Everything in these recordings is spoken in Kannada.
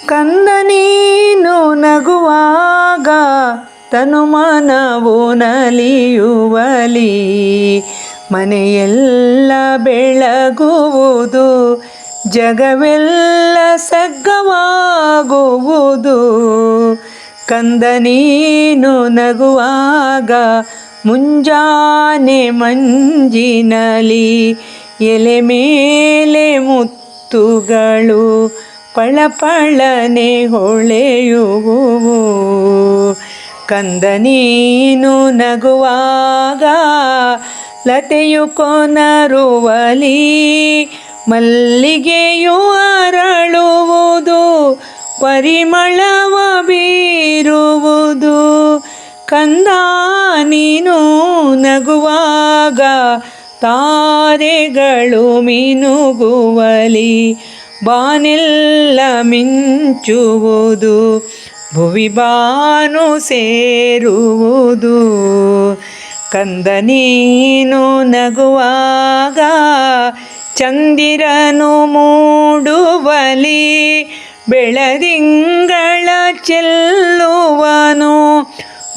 ಕಂದ ನೀನು ನಗುವಾಗ ತನುಮನವು ನಲಿಯುವಲಿ, ಮನೆಯೆಲ್ಲ ಬೆಳಗುವುದು, ಜಗವೆಲ್ಲ ಸಗ್ಗವಾಗುವುದು. ಕಂದ ನೀನು ನಗುವಾಗ ಮುಂಜಾನೆ ಮಂಜಿನಲಿ, ಎಲೆ ಮೇಲೆ ಮುತ್ತುಗಳು ಪಳಪಳನೆ ಹೊಳೆಯುವುವು. ಕಂದ ನೀನು ನಗುವಾಗ ಲತೆಯು ಕೊನರುವಲಿ, ಮಲ್ಲಿಗೆಯು ಅರಳುವುದು, ಪರಿಮಳವ ಬೀರುವುದು. ಕಂದ ನೀನು ನಗುವಾಗ ತಾರೆಗಳು ಮಿನುಗುವಲಿ, ಬಾನೆಲ್ಲ ಮಿಂಚುವುದು, ಭುವಿ ಬಾನು ಸೇರುವುದು. ಕಂದ ನೀನು ನಗುವಾಗ ಚಂದಿರನು ಮೂಡುವಲಿ, ಬೆಳದಿಂಗಳ ಚೆಲ್ಲುವನು,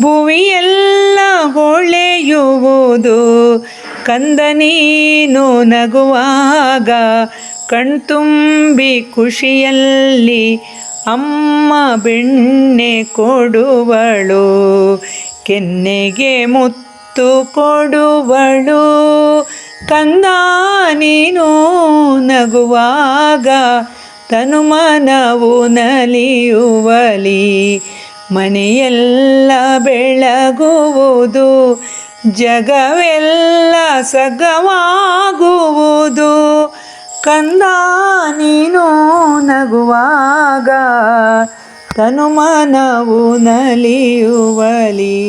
ಭುವಿಯೆಲ್ಲ ಹೊಳೆಯುವುದು. ಕಂದ ನೀನು ನಗುವಾಗ ಕಣ್ತುಂಬಿ ಖುಷಿಯಲ್ಲಿ ಅಮ್ಮ ಬೆಣ್ಣೆ ಕೊಡುವಳು, ಕೆನ್ನೆಗೆ ಮುತ್ತು ಕೊಡುವಳು. ಕಂದ ನೀನು ನಗುವಾಗ ತನುಮನವು ನಲಿಯುವಲಿ, ಮನೆಯೆಲ್ಲ ಬೆಳಗುವುದು, ಜಗವೆಲ್ಲ ಸಗ್ಗವಾಗುವುದು. ಕಂದ ನೀನು ನಗುವಾಗ ತನುಮನವು ನಲಿಯುವಲಿ.